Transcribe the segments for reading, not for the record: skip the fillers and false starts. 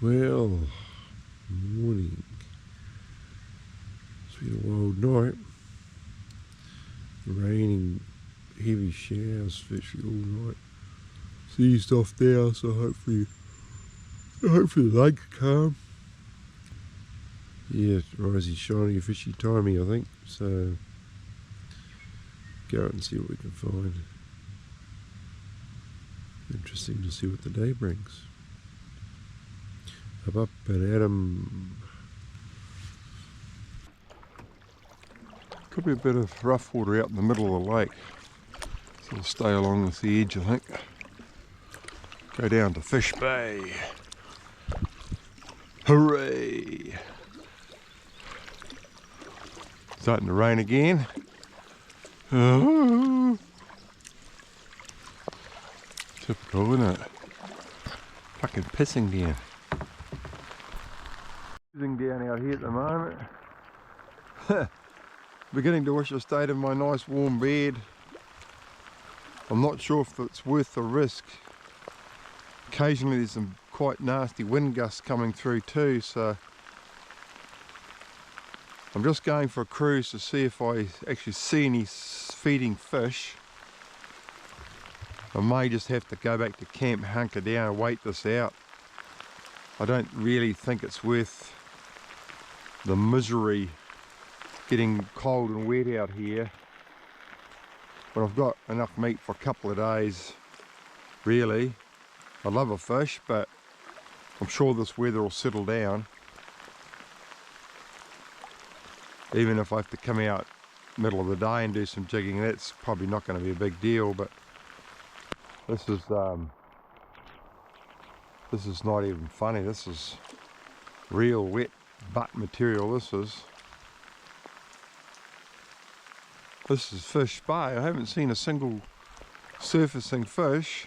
Well, morning. It's been a wild night. Raining, heavy showers virtually all night. It's eased off now, so hopefully the lake calm. Yeah, it's rising, shiny, fishy, timey, I think. So go out and see what we can find. Interesting to see what the day brings. Up and at 'em. Could be a bit of rough water out in the middle of the lake. So we'll stay along with the edge, I think. Go down to Fish Bay. Hooray! Starting to rain again. Oh. Typical, isn't it? Fucking pissing down. Pissing down out here at the moment. Beginning to wish I stayed in my nice warm bed. I'm not sure if it's worth the risk. Occasionally there's some quite nasty wind gusts coming through too, so I'm just going for a cruise to see if I actually see any feeding fish. I may just have to go back to camp, hunker down and wait this out. I don't really think it's worth the misery getting cold and wet out here, but I've got enough meat for a couple of days, really. I love a fish, but I'm sure this weather will settle down. Even if I have to come out middle of the day and do some jigging, that's probably not going to be a big deal, but this is not even funny. This is real wet butt material. This is Fish Bay. I haven't seen a single surfacing fish.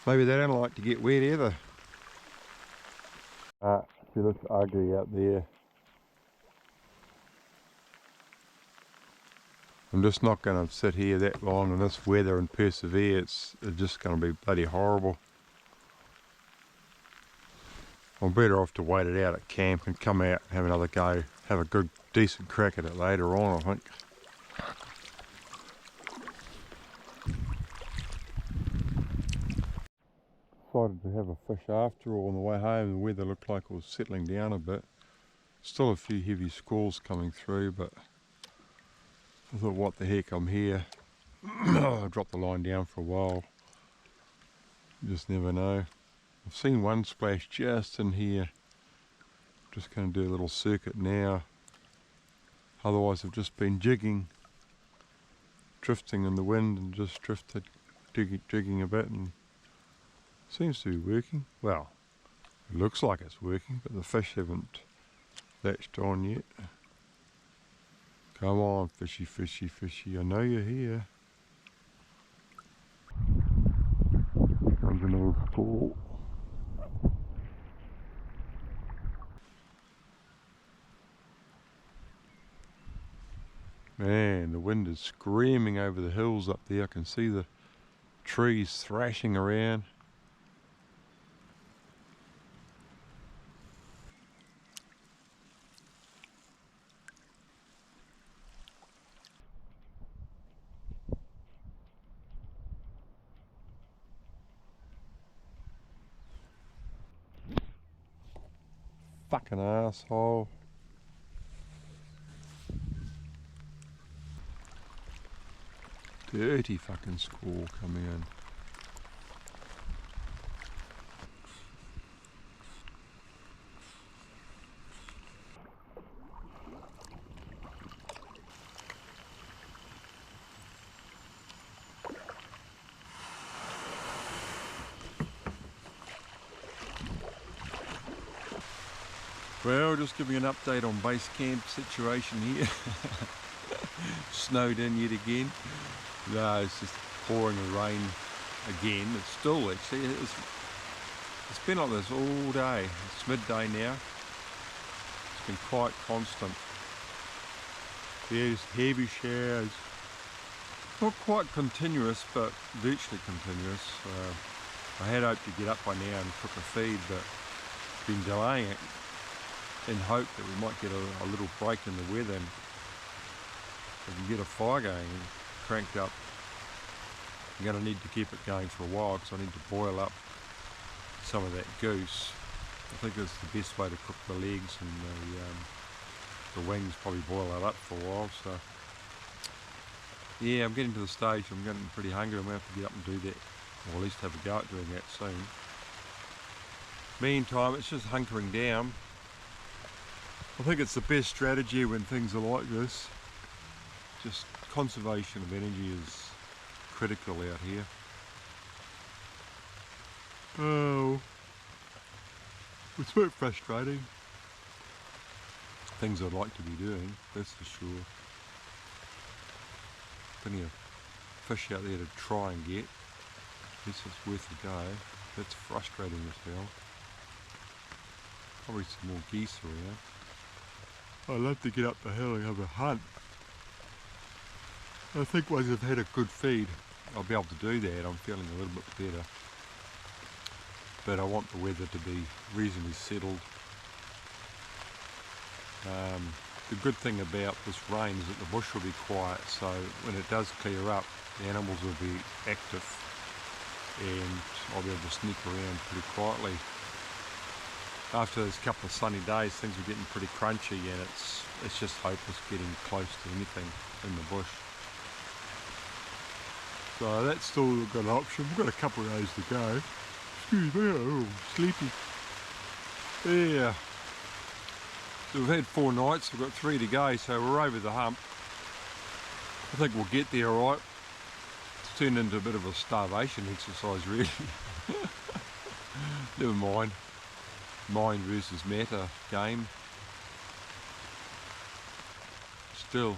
Maybe they don't like to get wet either. She looks ugly out there. I'm just not going to sit here that long in this weather and persevere. It's just going to be bloody horrible. I'm better off to wait it out at camp and come out and have another go, have a good decent crack at it later on, I think. Decided to have a fish after all on the way home. The weather looked like it was settling down a bit. Still a few heavy squalls coming through, but I thought, what the heck, I'm here. I dropped the line down for a while. You just never know. I've seen one splash just in here. Just going to do a little circuit now. Otherwise I've just been jigging, drifting in the wind and just drifted, jigging a bit, and seems to be working. Well, it looks like it's working, but the fish haven't latched on yet. Come on, fishy, fishy, fishy, I know you're here. Comes another squall. Man, the wind is screaming over the hills up there. I can see the trees thrashing around. Fucking asshole. Dirty fucking squall coming in. Well, just giving an update on base camp situation here. Snowed in yet again. No, it's just pouring rain again. It's still actually, it's been like this all day. It's midday now. It's been quite constant. There's heavy showers. Not quite continuous, but virtually continuous. I had hoped to get up by now and cook a feed, but been delaying it in hope that we might get a little break in the weather and we can get a fire going and cranked up. I'm going to need to keep it going for a while because I need to boil up some of that goose. I think that's the best way to cook the legs, and the wings, probably boil that up for a while. So yeah, I'm getting to the stage I'm getting pretty hungry. I'm going to have to get up and do that, or at least have a go at doing that soon. Meantime, it's just hunkering down. I think it's the best strategy when things are like this. Just conservation of energy is critical out here. Oh, it's a bit frustrating. Things I'd like to be doing, that's for sure. Plenty of fish out there to try and get. At least it's worth a go. That's frustrating as hell. Probably some more geese around. I'd love to get up the hill and have a hunt. I think once I've had a good feed, I'll be able to do that. I'm feeling a little bit better. But I want the weather to be reasonably settled. The good thing about this rain is that the bush will be quiet, so when it does clear up, the animals will be active and I'll be able to sneak around pretty quietly. After those couple of sunny days, things are getting pretty crunchy and it's just hopeless getting close to anything in the bush. So that's still got an option. We've got a couple of days to go. Excuse me, oh, sleepy. Yeah. So we've had 4 nights, we've got 3 to go, so we're over the hump. I think we'll get there alright. It's turned into a bit of a starvation exercise really. Never mind. Mind versus matter game. Still,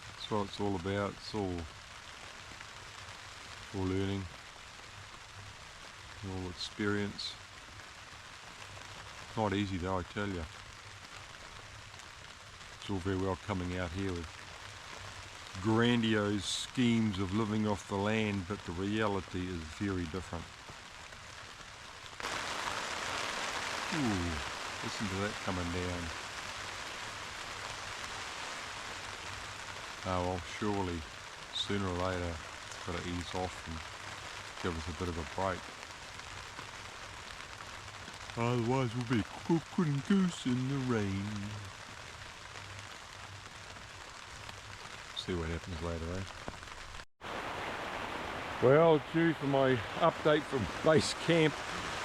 that's what it's all about. It's all learning, all experience. Not easy though, I tell you. It's all very well coming out here with grandiose schemes of living off the land, but the reality is very different. Ooh, listen to that coming down. Oh well, surely, sooner or later, it's got to ease off and give us a bit of a break. Otherwise we'll be cooking goose in the rain. See what happens later, eh? Well, due for my update from base camp,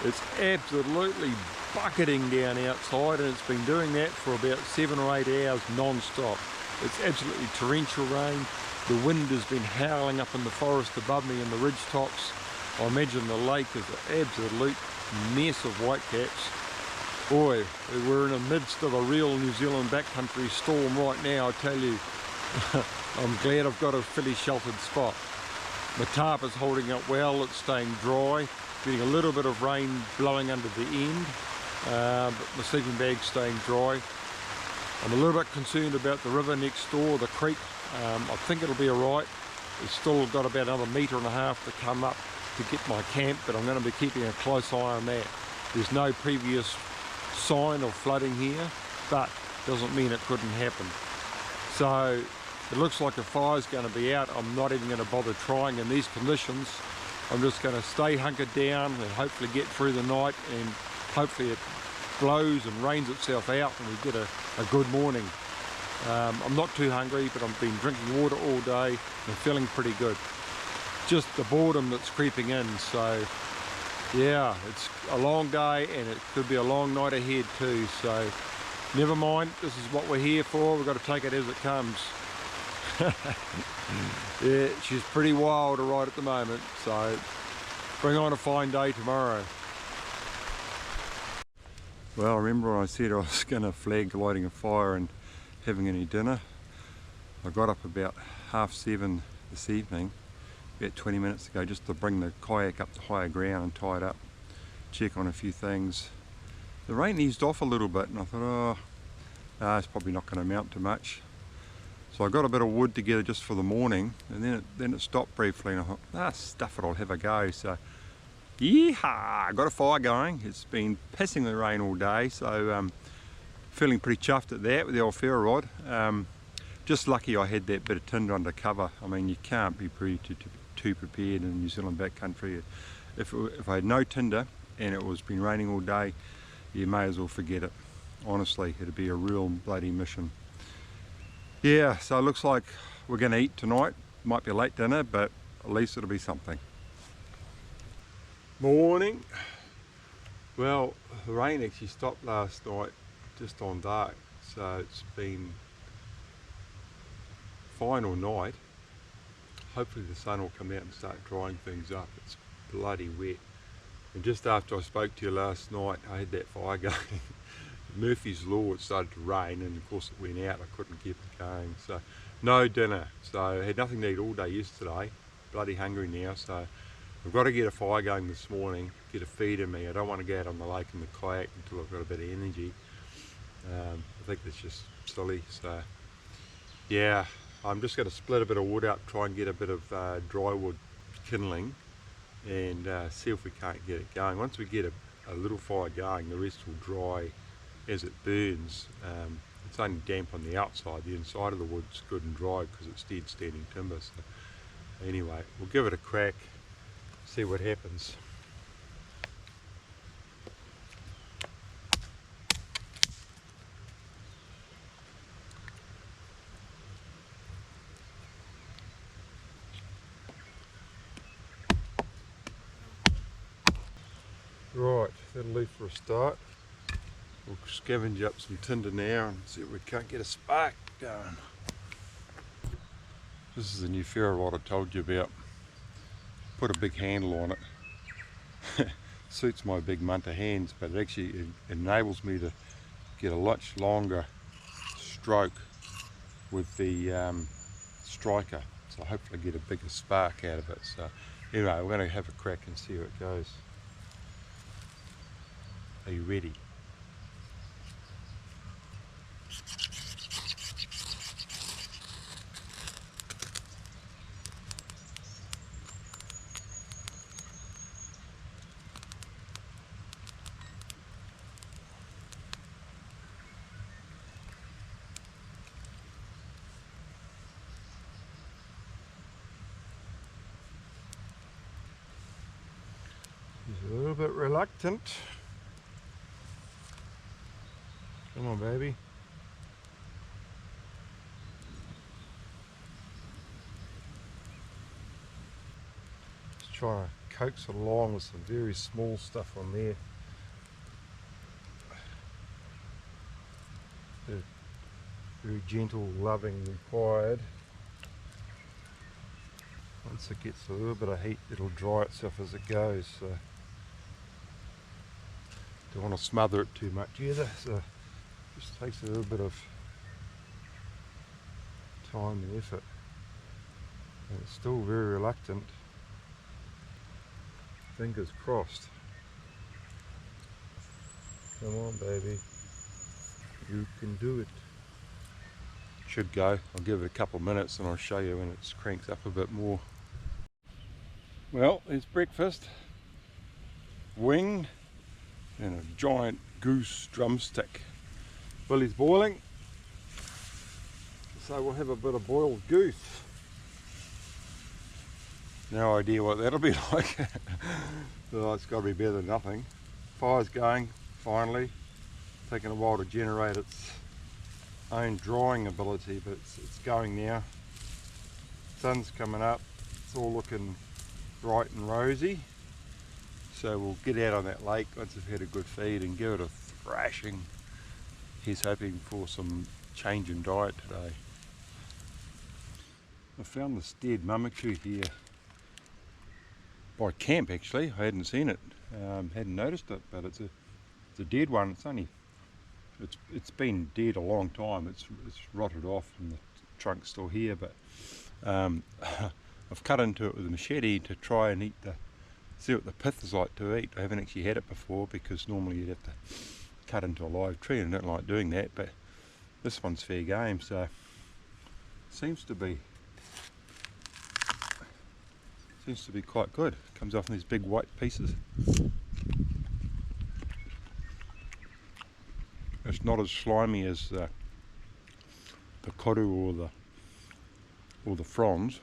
it's absolutely bucketing down outside, and it's been doing that for about 7 or 8 hours non-stop. It's absolutely torrential rain. The wind has been howling up in the forest above me in the ridge tops. I imagine the lake is an absolute mess of whitecaps. Boy, we're in the midst of a real New Zealand backcountry storm right now, I tell you. I'm glad I've got a fairly sheltered spot. My tarp is holding up well, it's staying dry, getting a little bit of rain blowing under the end, but my sleeping bag's staying dry. I'm a little bit concerned about the river next door, the creek. I think it'll be alright. It's still got about another 1.5 meters to come up to get my camp, but I'm going to be keeping a close eye on that. There's no previous sign of flooding here, but doesn't mean it couldn't happen. So it looks like a fire's going to be out. I'm not even going to bother trying in these conditions. I'm just going to stay hunkered down and hopefully get through the night, and hopefully it blows and rains itself out and we get a good morning. I'm not too hungry, but I've been drinking water all day and I'm feeling pretty good. Just the boredom that's creeping in, so yeah, it's a long day and it could be a long night ahead too, so never mind, this is what we're here for. We've got to take it as it comes. Yeah, she's pretty wild right at the moment, so bring on a fine day tomorrow. Well, remember when I said I was going to flag lighting a fire and having any dinner? I got up about 7:30 this evening, about 20 minutes ago, just to bring the kayak up to higher ground and tie it up, check on a few things. The rain eased off a little bit and I thought, oh, it's probably not going to amount to much. So I got a bit of wood together just for the morning, and then it stopped briefly and I thought, stuff it, I'll have a go. So Yeehaw! Got a fire going. It's been pissing the rain all day, so feeling pretty chuffed at that with the old ferro rod. Just lucky I had that bit of tinder under cover. I mean, you can't be too prepared in New Zealand backcountry. If I had no tinder and it was been raining all day, you may as well forget it. Honestly, it'd be a real bloody mission. Yeah, so it looks like we're going to eat tonight. Might be a late dinner, but at least it'll be something. Morning. Well, the rain actually stopped last night just on dark, so it's been fine all night. Hopefully the sun will come out and start drying things up. It's bloody wet. And just after I spoke to you last night, I had that fire going. Murphy's Law, it started to rain, and of course it went out. I couldn't keep it going, so no dinner. So I had nothing to eat all day yesterday. Bloody hungry now, so I've got to get a fire going this morning, get a feed in me. I don't want to go out on the lake in the kayak until I've got a bit of energy. I think that's just silly. So yeah, I'm just going to split a bit of wood up, try and get a bit of dry wood kindling, and see if we can't get it going. Once we get a little fire going, the rest will dry as it burns. It's only damp on the outside. The inside of the wood's good and dry because it's dead standing timber. So anyway, we'll give it a crack, see what happens. Right, that'll leave for a start. We'll scavenge up some tinder now and see if we can't get a spark going. This is the new ferro rod I told you about. Put a big handle on it. Suits my big munter hands, but it actually enables me to get a much longer stroke with the striker. So hopefully get a bigger spark out of it. So anyway, we're going to have a crack and see how it goes. Are you ready? He's a little bit reluctant. Come on, baby. Just trying to coax it along with some very small stuff on there. Very gentle loving required. Once it gets a little bit of heat, it'll dry itself as it goes. So don't want to smother it too much either. So just takes a little bit of time and effort. And it's still very reluctant. Fingers crossed. Come on, baby. You can do it. Should go. I'll give it a couple of minutes and I'll show you when it cranks up a bit more. Well, it's breakfast. Wing and a giant goose drumstick. Billy's boiling, so we'll have a bit of boiled goose. No idea what that'll be like. Oh, it's got to be better than nothing. Fire's going, finally. Taking a while to generate its own drying ability, but it's going now. Sun's coming up, it's all looking bright and rosy. So we'll get out on that lake once we've had a good feed and give it a thrashing. He's hoping for some change in diet today. I found this dead mummiku here by camp actually. I hadn't seen it, hadn't noticed it, but it's a dead one. It's been dead a long time. It's rotted off and the trunk's still here, but I've cut into it with a machete to try and see what the pith is like to eat. I haven't actually had it before because normally you'd have to cut into a live tree, and I don't like doing that, but this one's fair game, so seems to be Seems to be quite good. Comes off in these big white pieces. It's not as slimy as the koru or the fronds.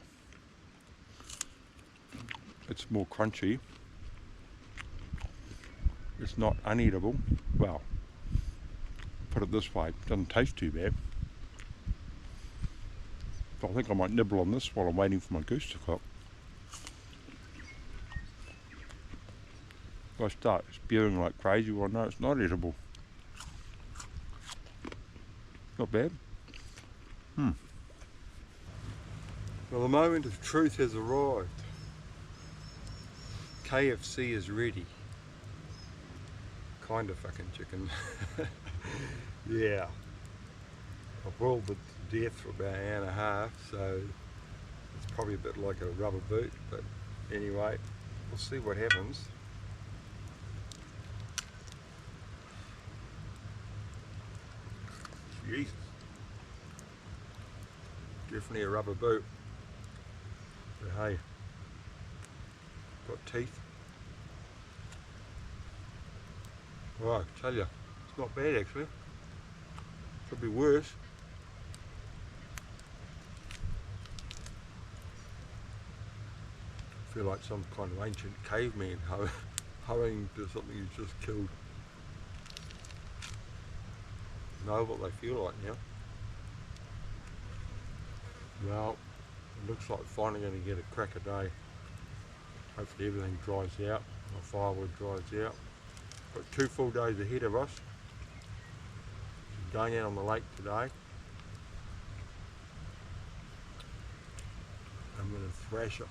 It's more crunchy. It's not uneatable. Well, put it this way, it doesn't taste too bad. I think I might nibble on this while I'm waiting for my goose to cook. If I start spewing like crazy, well no, it's not edible. Not bad. Well, the moment of truth has arrived. KFC is ready. Kind of fucking chicken. Yeah. I've boiled it to death for about an hour and a half, so it's probably a bit like a rubber boot, but anyway, we'll see what happens. Jesus. Definitely a rubber boot. But hey, got teeth. Well, I tell you, it's not bad actually. Could be worse. I feel like some kind of ancient caveman hurrying to something he's just killed. Know what they feel like now. Well, it looks like finally going to get a crack a day. Hopefully everything dries out, my firewood dries out. Got 2 full days ahead of us. Going out on the lake today. I'm going to thrash it.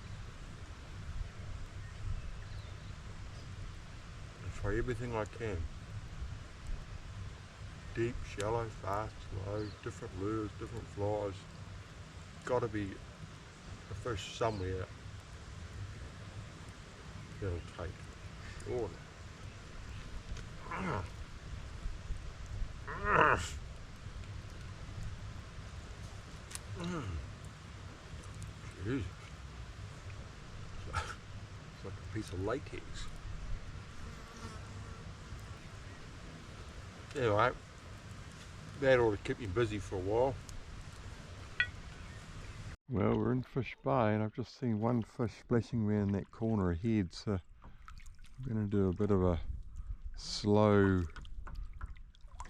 And try everything I can. Deep, shallow, fast, slow, different lures, different flies. Got to be a fish somewhere that'll take. Surely. Jesus. It's like a piece of latex. Anyway, that ought to keep me busy for a while. Well, we're in Fish Bay and I've just seen one fish splashing around that corner ahead, so I'm going to do a bit of a slow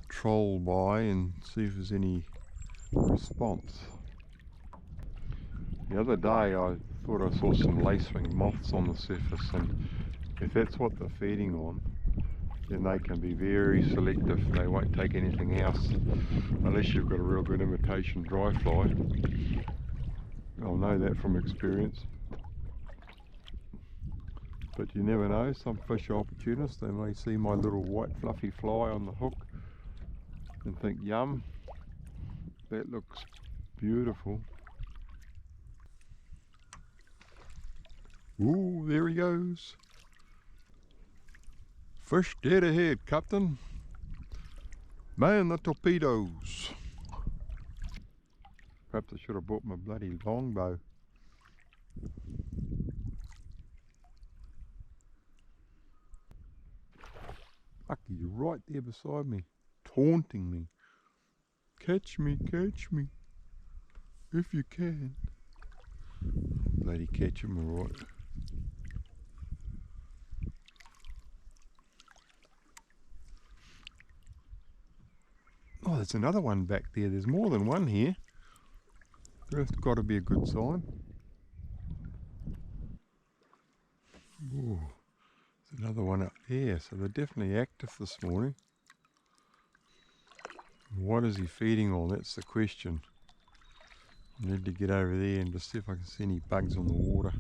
troll by and see if there's any response. The other day I thought I saw some lacewing moths on the surface, and if that's what they're feeding on, then they can be very selective. They won't take anything else unless you've got a real good imitation dry fly. I'll know that from experience. But you never know, some fish are opportunists. They may see my little white fluffy fly on the hook and think, yum, that looks beautiful. Ooh, there he goes. Fish dead ahead, Captain. Man the torpedoes. Perhaps I should have brought my bloody longbow. Fuck, he's right there beside me, taunting me. Catch me, if you can. Bloody catch him, alright. Oh, there's another one back there. There's more than one here. That's got to be a good sign. Ooh, there's another one up there. So they're definitely active this morning. What is he feeding on? That's the question. I need to get over there and just see if I can see any bugs on the water.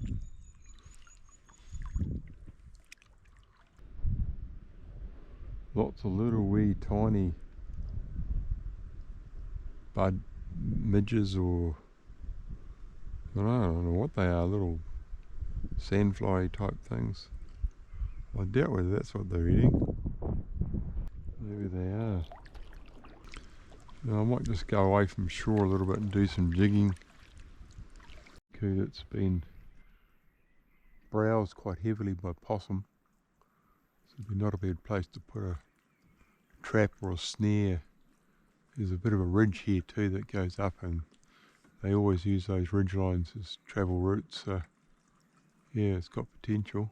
Lots of little wee tiny bud midges, or I don't know what they are, little sandfly type things. I doubt whether that's what they're eating. Maybe they are. Now I might just go away from shore a little bit and do some jigging. It's been browsed quite heavily by possum. So it'd be not a bad place to put a trap or a snare. There's a bit of a ridge here too that goes up, and they always use those ridge lines as travel routes, so yeah, it's got potential.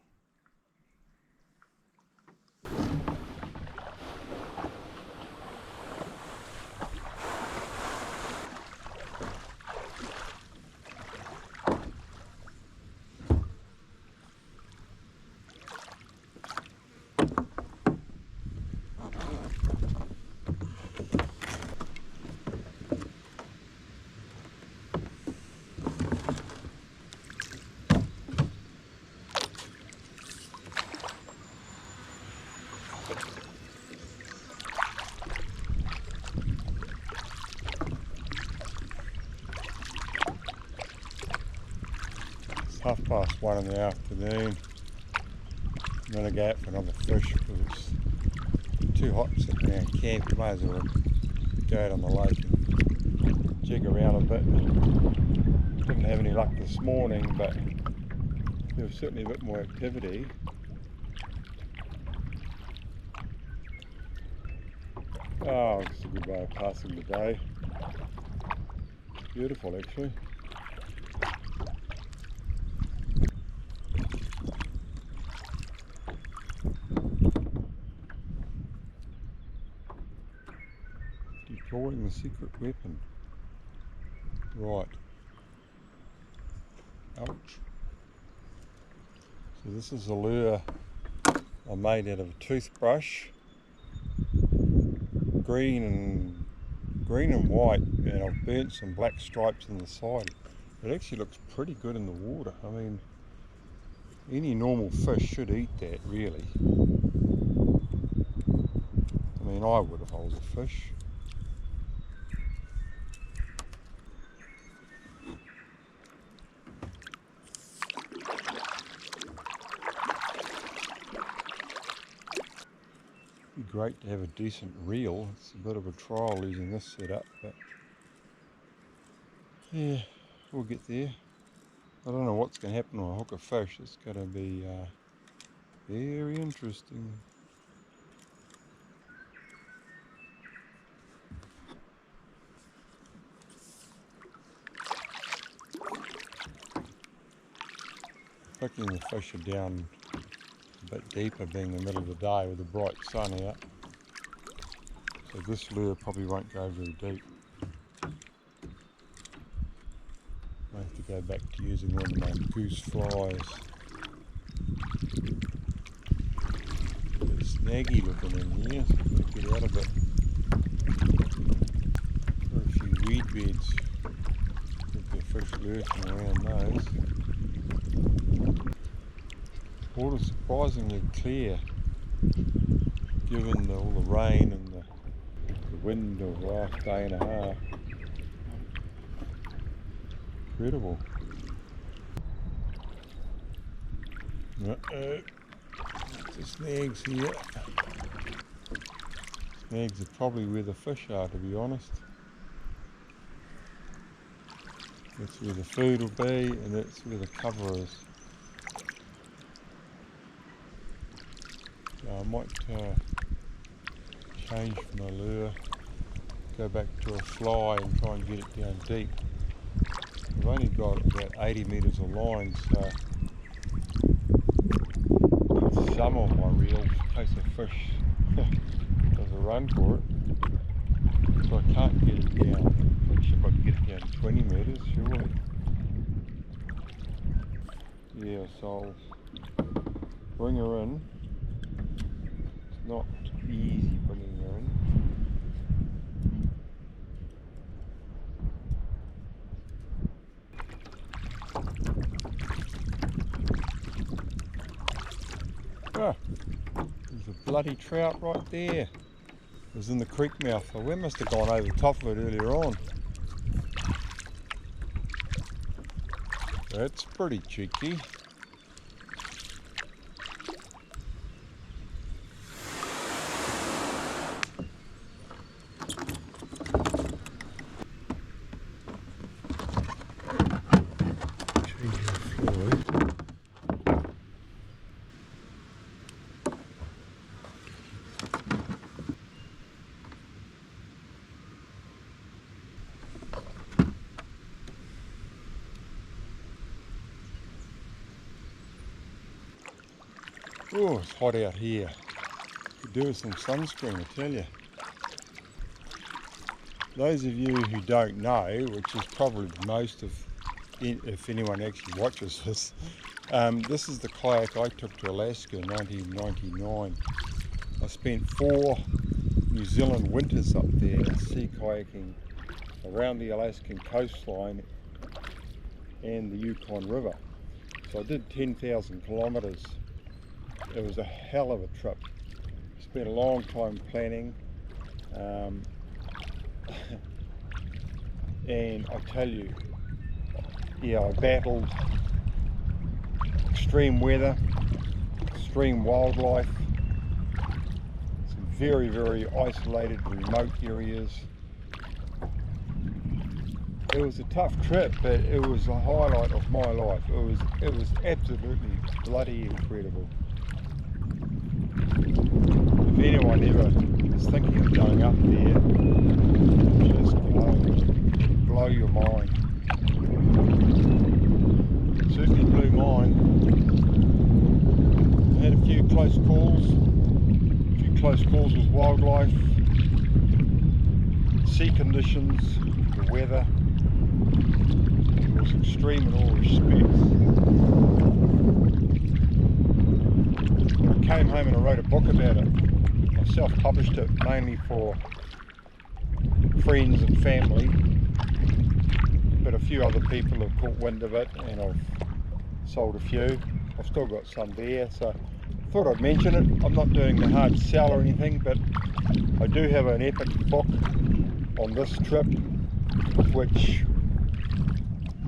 It's 1:30 in the afternoon. I'm going to go out for another fish because it's too hot sitting around camp. May as well go out on the lake and jig around a bit. Didn't have any luck this morning, but there was certainly a bit more activity. Oh, it's a good way of passing the day. Beautiful actually. Deploying the secret weapon. Right. Ouch. So this is a lure I made out of a toothbrush. Green and white, and I've burnt some black stripes in the side. It actually looks pretty good in the water. I mean, any normal fish should eat that, really. I mean, I would if I was a fish. It'd be great to have a decent reel. It's a bit of a trial using this setup, but yeah, we'll get there. I don't know what's going to happen when I hook a fish. It's going to be very interesting. Picking the fish are down a bit deeper, being the middle of the day with the bright sun out. So this lure probably won't go very deep. I have to go back to using one of my goose flies. It's snaggy looking in here, so I've got to get out of it. There are a few weed beds. There'll be a fish lurking around those. Water's surprisingly clear, given all the rain and the wind of the last day and a half. Incredible. The snags here. Snags are probably where the fish are, to be honest. That's where the food will be, and that's where the cover is. So I might change my lure, go back to a fly and try and get it down deep. I've only got about 80 metres of line, so need some on my reel in case a fish does a run for it. So I can't get it down. I should probably get it down 20 metres, surely. Yeah, so I'll bring her in. It's not easy bringing her in. Ah, there's a bloody trout right there. It was in the creek mouth. The wind must have gone over the top of it earlier on. That's pretty cheeky. Oh, it's hot out here. Could do with some sunscreen, I tell you. Those of you who don't know, which is probably most of, if anyone actually watches this, this is the kayak I took to Alaska in 1999. I spent 4 New Zealand winters up there sea kayaking around the Alaskan coastline and the Yukon River. So I did 10,000 kilometres. It was a hell of a trip. Spent a long time planning. And I tell you, yeah, I battled extreme weather, extreme wildlife, some very, very isolated, remote areas. It was a tough trip, but it was a highlight of my life. It was absolutely bloody incredible. If anyone ever is thinking of going up there, just blow your mind. Certainly blew mine. I had a few close calls with wildlife, sea conditions, the weather. It was extreme in all respects. I came home and I wrote a book about it. I self-published it mainly for friends and family, but a few other people have caught wind of it and I've sold a few. I've still got some there, so I thought I'd mention it. I'm not doing the hard sell or anything, but I do have an epic book on this trip which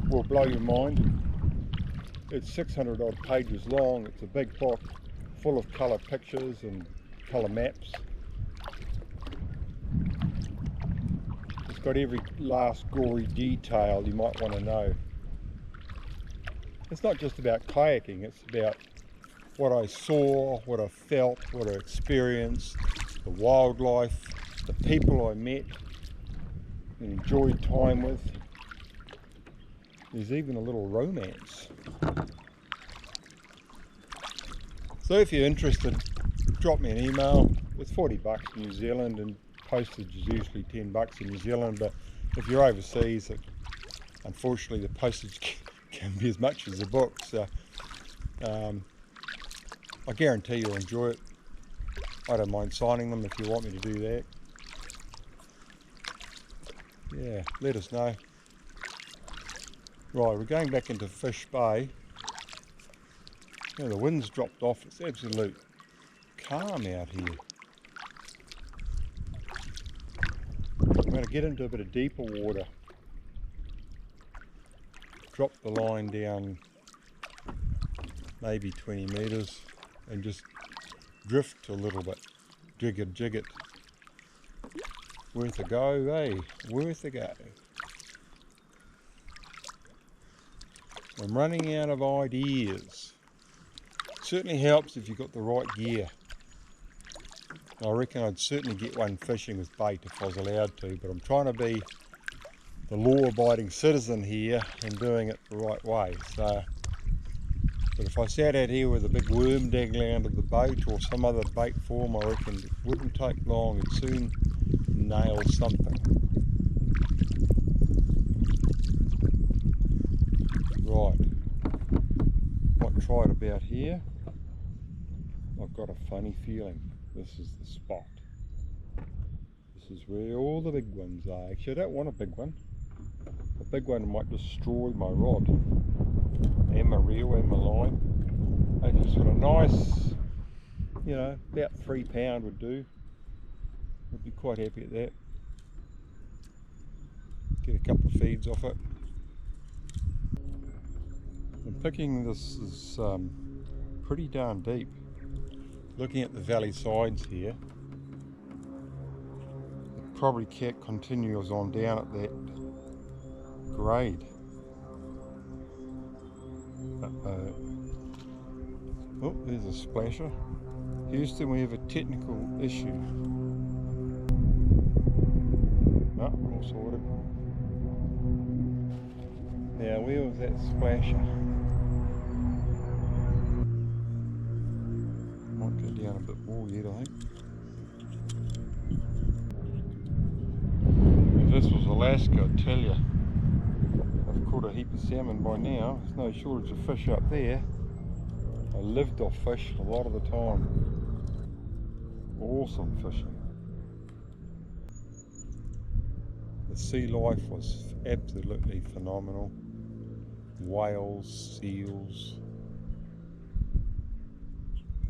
will blow your mind. It's 600 odd pages long. It's a big book full of colour pictures and colour maps. It's got every last gory detail you might want to know. It's not just about kayaking, it's about what I saw, what I felt, what I experienced, the wildlife, the people I met and enjoyed time with. There's even a little romance. So if you're interested, drop me an email. It's 40 bucks New Zealand and postage is usually 10 bucks in New Zealand, but if you're overseas, unfortunately the postage can be as much as the book. So I guarantee you'll enjoy it. I don't mind signing them if you want me to do that. Yeah, let us know. Right, we're going back into Fish Bay. Yeah, the wind's dropped off. It's absolute calm out here. I'm going to get into a bit of deeper water. Drop the line down maybe 20 metres and just drift a little bit. Jig it. Worth a go, eh? Worth a go. I'm running out of ideas. Certainly helps if you've got the right gear. I reckon I'd certainly get one fishing with bait if I was allowed to, but I'm trying to be the law-abiding citizen here and doing it the right way. So, but if I sat out here with a big worm dangling under the boat or some other bait form, I reckon it wouldn't take long. It'd soon nail something. Right, might try it about here. I've got a funny feeling this is the spot. This is where all the big ones are. Actually, I don't want a big one. A big one might destroy my rod and my reel and my line. I just got a nice, you know, about 3 pound would do. I'd be quite happy at that. Get a couple of feeds off it. I'm thinking this is pretty darn deep. Looking at the valley sides here, it probably continues on down at that grade. Oh, there's a splasher. Houston, we have a technical issue. Oh, all sorted. Now, where was that splasher? all yet, I think. If this was Alaska, I tell you, I've caught a heap of salmon by now. There's no shortage of fish up there. I lived off fish a lot of the time. Awesome fishing. The sea life was absolutely phenomenal. Whales, seals,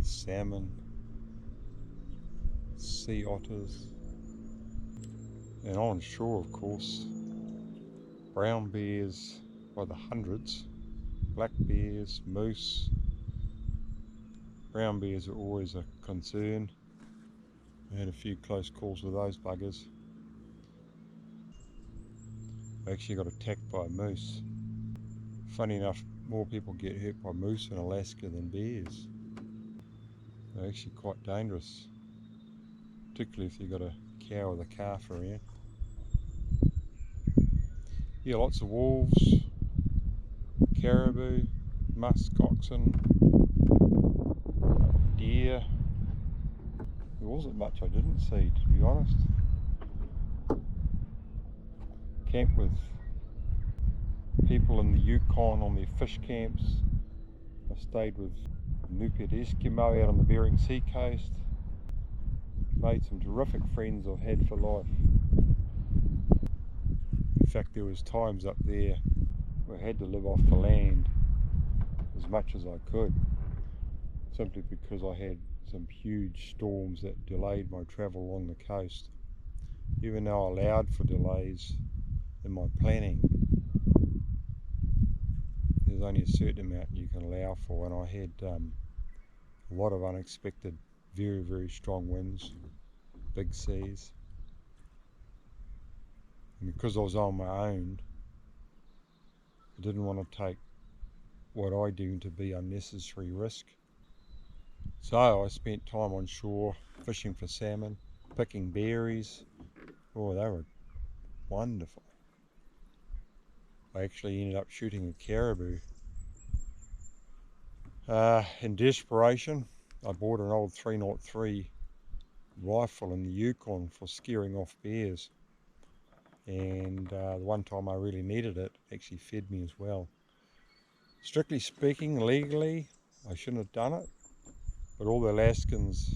salmon, sea otters, and on shore, of course, brown bears by the hundreds, black bears, moose. Brown bears are always a concern. I had a few close calls with those buggers. I actually got attacked by a moose. Funny enough, more people get hurt by moose in Alaska than bears. They're actually quite dangerous, particularly if you've got a cow with a calf around. Yeah, lots of wolves, caribou, musk oxen, deer. There wasn't much I didn't see, to be honest. Camped with people in the Yukon on their fish camps. I stayed with Nupit Eskimo out on the Bering Sea coast. Made some terrific friends I've had for life. In fact, there was times up there where I had to live off the land as much as I could, simply because I had some huge storms that delayed my travel along the coast. Even though I allowed for delays in my planning, there's only a certain amount you can allow for, and I had a lot of unexpected, very, very strong winds, big seas. And because I was on my own, I didn't want to take what I deemed to be unnecessary risk. So I spent time on shore fishing for salmon, picking berries. Oh, they were wonderful. I actually ended up shooting a caribou. In desperation, I bought an old 303 rifle in the Yukon for scaring off bears. And the one time I really needed it, actually fed me as well. Strictly speaking, legally, I shouldn't have done it. But all the Alaskans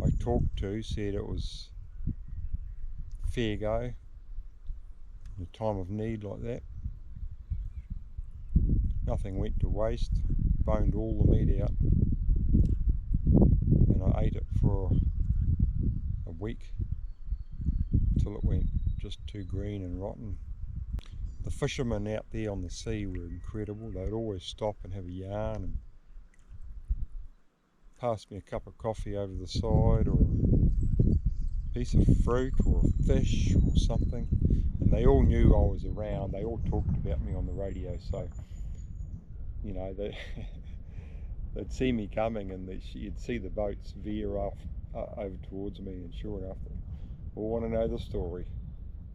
I talked to said it was fair go in a time of need like that. Nothing went to waste. Boned all the meat out, and I ate it for a week till it went just too green and rotten. The fishermen out there on the sea were incredible. They'd always stop and have a yarn and pass me a cup of coffee over the side, or a piece of fruit or a fish or something, and they all knew I was around. They all talked about me on the radio, so you know, they'd see me coming, and you'd see the boats veer off over towards me, and sure enough, they all want to know the story.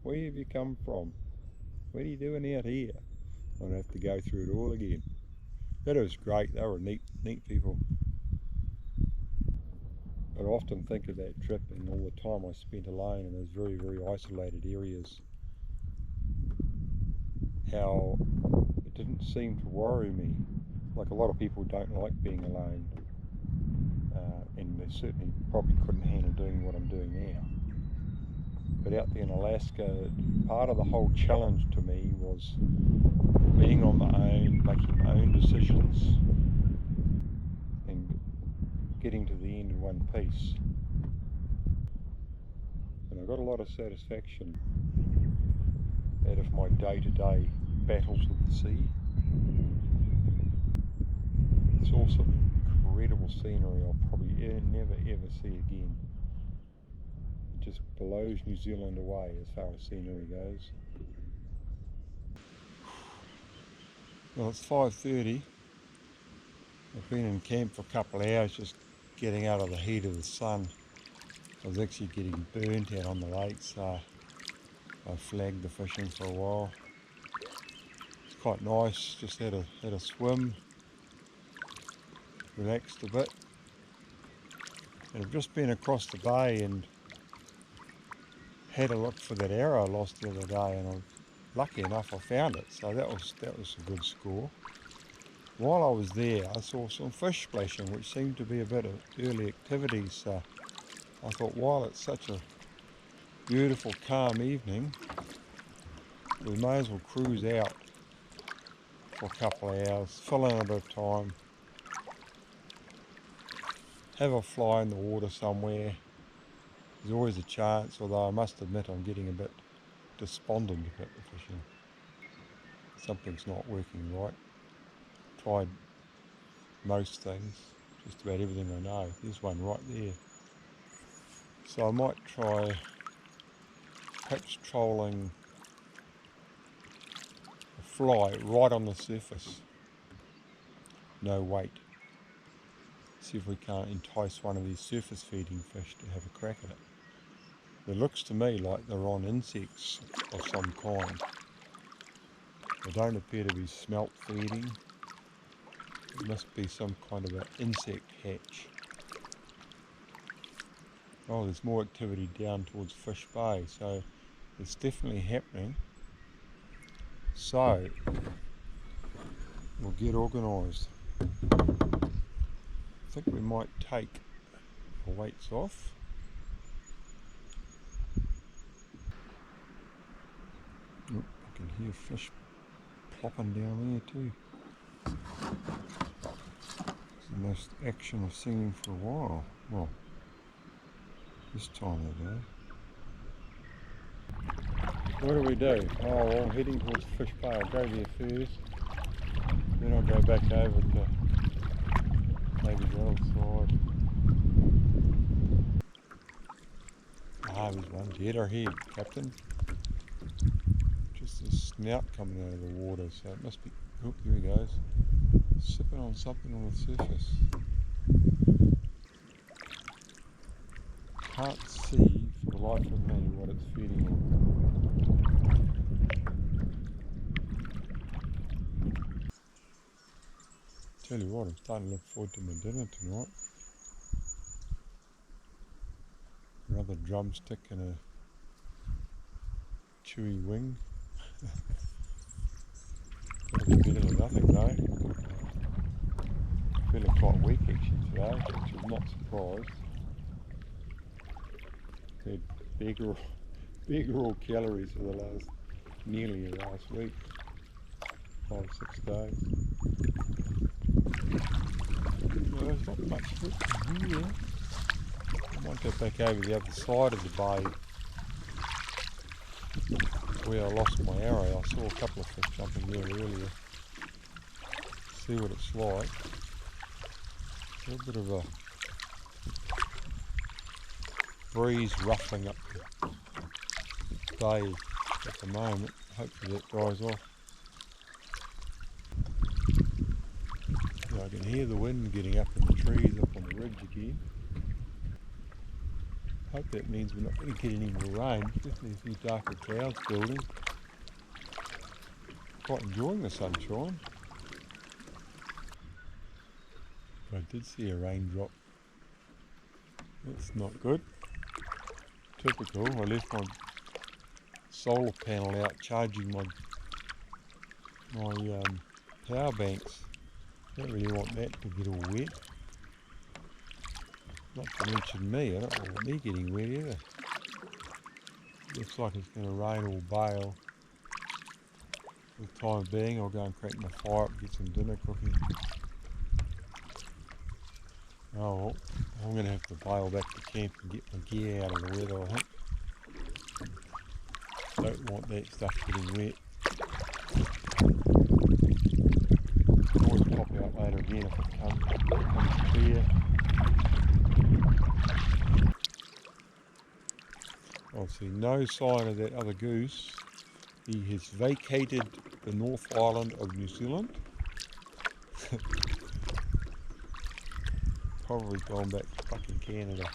Where have you come from? What are you doing out here? I'd have to go through it all again. But it was great. They were neat people. But I often think of that trip and all the time I spent alone in those very, very isolated areas. How it didn't seem to worry me. Like a lot of people don't like being alone, and they certainly probably couldn't handle doing what I'm doing now. But out there in Alaska, part of the whole challenge to me was being on my own, making my own decisions, and getting to the end in one piece. And I got a lot of satisfaction out of my day-to-day battles with the sea. It's also incredible scenery I'll probably never ever see again. It just blows New Zealand away as far as scenery goes. Well, it's 5:30. I've been in camp for a couple of hours just getting out of the heat of the sun. I was actually getting burnt out on the lake, so I flagged the fishing for a while. It's quite nice, just had a swim, relaxed a bit, And I've just been across the bay and had a look for that arrow I lost the other day, and I'm lucky enough I found it, so that was a good score. While I was there I saw some fish splashing, which seemed to be a bit of early activity, so I thought while it's such a beautiful calm evening, we may as well cruise out for a couple of hours, fill in a bit of time, have a fly in the water somewhere. There's always a chance, although I must admit I'm getting a bit despondent about the fishing. Something's not working right. Tried most things, just about everything I know. There's one right there. So I might try perhaps trolling a fly right on the surface. No weight. See if we can't entice one of these surface feeding fish to have a crack at it. It looks to me like they're on insects of some kind. They don't appear to be smelt feeding. It must be some kind of an insect hatch. Oh, there's more activity down towards Fish Bay, so it's definitely happening. So, we'll get organised. I think we might take the weights off. Oh, I can hear fish plopping down there too. It's the most action I've seen for a while. Well, this time of day. What do we do? Oh, well, heading towards Fish Bay. I'll go there first. Then I'll go back over to maybe the other side. Ah, there's one dead head, Captain. Just a snout coming out of the water, so it must be. Oh, there he goes. Sipping on something on the surface. Can't see for the life of me what it's feeding on. Tell you what, I'm starting to look forward to my dinner tonight. Another drumstick and a chewy wing. That'll be better than nothing though. Feeling quite weak actually today, which I'm not surprised. Had bigger calories for the nearly last week. 5-6 days. Well, there's not much fish in here. I might go back over the other side of the bay where I lost my arrow. I saw a couple of fish jumping there earlier. See what it's like. A little bit of a breeze ruffling up the bay at the moment. Hopefully that dries off. Yeah, I can hear the wind getting up in the trees up on the ridge again. Hope that means we're not going to get any more rain. Definitely a few darker clouds building. Quite enjoying the sunshine. But I did see a raindrop. That's not good. Typical. I left my solar panel out charging my power banks. Don't really want that to get all wet. Not to mention me, I don't want me getting wet either. Looks like it's going to rain or bail. For the time being, I'll go and crack my fire up and get some dinner cooking. Oh well, I'm going to have to bail back to camp and get my gear out of the weather, I think. Don't want that stuff getting wet. Can always pop out later again if it comes clear. I see no sign of that other goose. He has vacated the North Island of New Zealand. Probably gone back to fucking Canada.